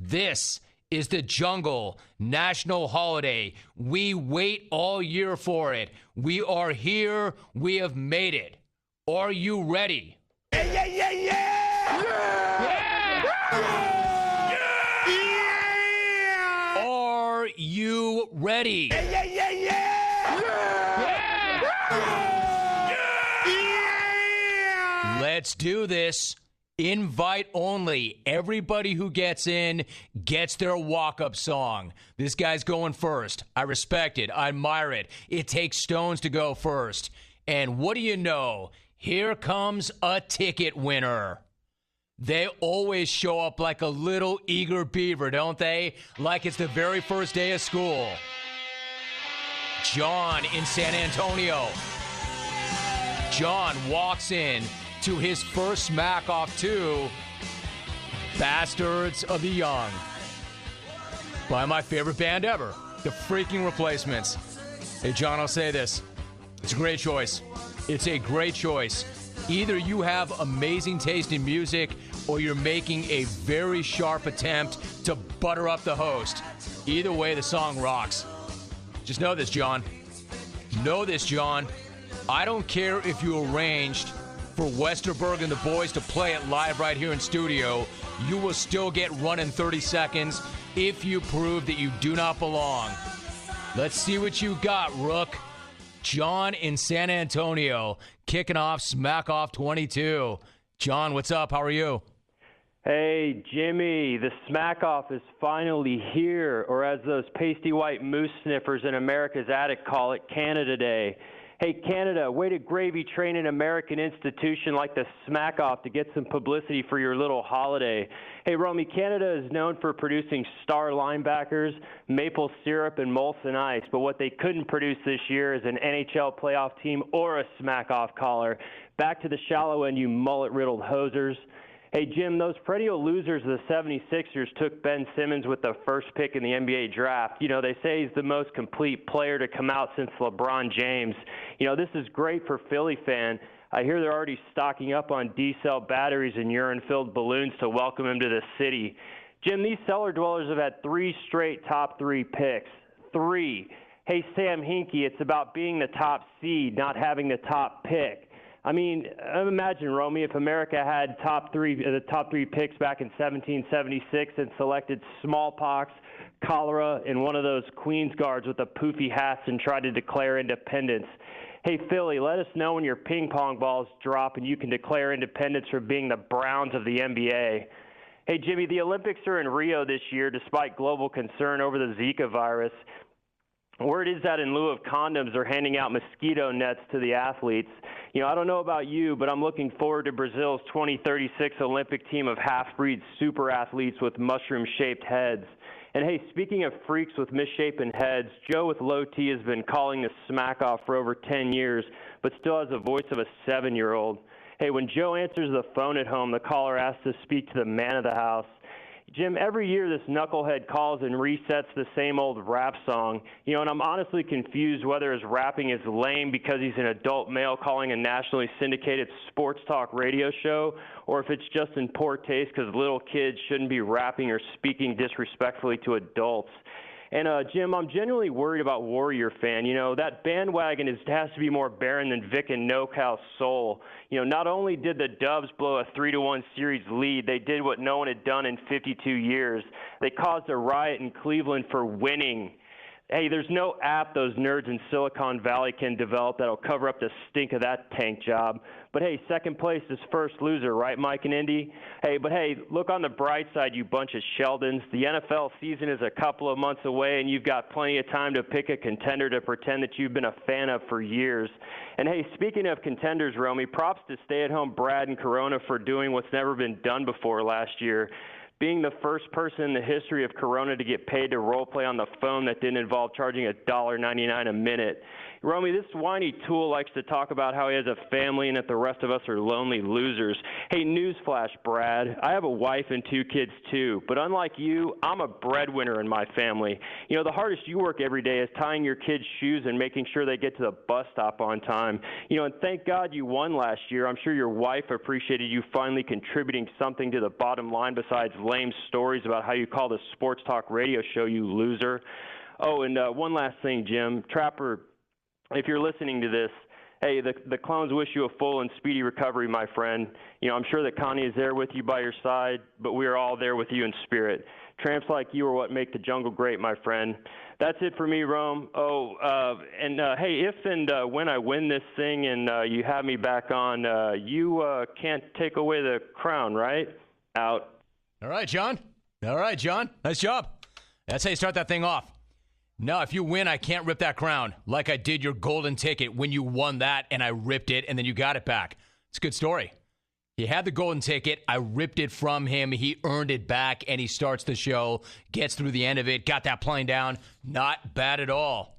This is the Jungle National Holiday. We wait all year for it. We are here. We have made it. Are you ready? Yeah, yeah, yeah, yeah! Yeah! Yeah! Yeah! Are you ready? Yeah, yeah, yeah, yeah! Yeah! Yeah! Let's do this. Invite only. Everybody who gets in gets their walk-up song. This guy's going first. I respect it. I admire it. It takes stones to go first. And what do you know? Here comes a ticket winner. They always show up like a little eager beaver, don't they? Like it's the very first day of school. John in San Antonio. John walks in to his first SmackOff XXII, Bastards of the Young, by my favorite band ever, the freaking Replacements. Hey, John, I'll say this. It's a great choice. It's a great choice. Either you have amazing taste in music or you're making a very sharp attempt to butter up the host. Either way, the song rocks. Just know this, John. Know this, John. I don't care if you arranged for Westerberg and the boys to play it live right here in studio. You will still get run in 30 seconds if you prove that you do not belong. Let's see what you got, Rook. John in San Antonio, kicking off SmackOff 22. John, what's up? How are you? Hey, Jimmy, the SmackOff is finally here, or as those pasty white moose sniffers in America's Attic call it, Canada Day. Hey, Canada, way to gravy train an American institution like the SmackOff to get some publicity for your little holiday. Hey, Romy, Canada is known for producing star linebackers, maple syrup, and Molson Ice, but what they couldn't produce this year is an NHL playoff team or a SmackOff caller. Back to the shallow end, you mullet-riddled hosers. Hey, Jim, those perennial losers, the 76ers, took Ben Simmons with the first pick in the NBA draft. You know, they say he's the most complete player to come out since LeBron James. You know, this is great for Philly fan. I hear they're already stocking up on D-cell batteries and urine-filled balloons to welcome him to the city. Jim, these cellar dwellers have had 3 straight top 3 picks. 3. Hey, Sam Hinkie, it's about being the top seed, not having the top pick. I mean, imagine, Romy, if America had the top three picks back in 1776 and selected smallpox, cholera, and one of those Queens guards with the poofy hats and tried to declare independence. Hey, Philly, let us know when your ping pong balls drop and you can declare independence for being the Browns of the NBA. Hey, Jimmy, the Olympics are in Rio this year despite global concern over the Zika virus. Word is that in lieu of condoms, they're handing out mosquito nets to the athletes. You know, I don't know about you, but I'm looking forward to Brazil's 2036 Olympic team of half-breed super athletes with mushroom-shaped heads. And hey, speaking of freaks with misshapen heads, Joe with low T has been calling the SmackOff for over 10 years, but still has the voice of a 7-year-old. Hey, when Joe answers the phone at home, the caller asks to speak to the man of the house. Jim, every year this knucklehead calls and resets the same old rap song. You know, and I'm honestly confused whether his rapping is lame because he's an adult male calling a nationally syndicated sports talk radio show, or if it's just in poor taste because little kids shouldn't be rapping or speaking disrespectfully to adults. And, Jim, I'm genuinely worried about Warrior Fan. You know, that bandwagon has to be more barren than Vic and NoCal's soul. You know, not only did the Dubs blow a 3-1 series lead, they did what no one had done in 52 years. They caused a riot in Cleveland for winning. Hey, there's no app those nerds in Silicon Valley can develop that'll cover up the stink of that tank job. But hey, second place is first loser, right, Mike and Indy? Hey, but hey, look on the bright side, you bunch of Sheldons. The NFL season is a couple of months away, and you've got plenty of time to pick a contender to pretend that you've been a fan of for years. And hey, speaking of contenders, Romy, props to stay-at-home Brad and Corona for doing what's never been done before last year. Being the first person in the history of Corona to get paid to role play on the phone that didn't involve charging $1.99 a minute. Romy, this whiny tool likes to talk about how he has a family and that the rest of us are lonely losers. Hey, newsflash, Brad. I have a wife and 2 kids, too. But unlike you, I'm a breadwinner in my family. You know, the hardest you work every day is tying your kids' shoes and making sure they get to the bus stop on time. You know, and thank God you won last year. I'm sure your wife appreciated you finally contributing something to the bottom line besides lame stories about how you call this sports talk radio show, you loser. Oh, and one last thing, Jim. Trapper, if you're listening to this, hey, the clones wish you a full and speedy recovery, my friend. You know, I'm sure that Connie is there with you by your side, but we are all there with you in spirit. Tramps like you are what make the jungle great, my friend. That's it for me, Rome. Oh, hey, if and when I win this thing and you have me back on, you can't take away the crown, right? Out. All right, John. Nice job. That's how you start that thing off. No, if you win, I can't rip that crown like I did your golden ticket when you won that and I ripped it and then you got it back. It's a good story. He had the golden ticket. I ripped it from him. He earned it back, and he starts the show, gets through the end of it, got that plane down. Not bad at all.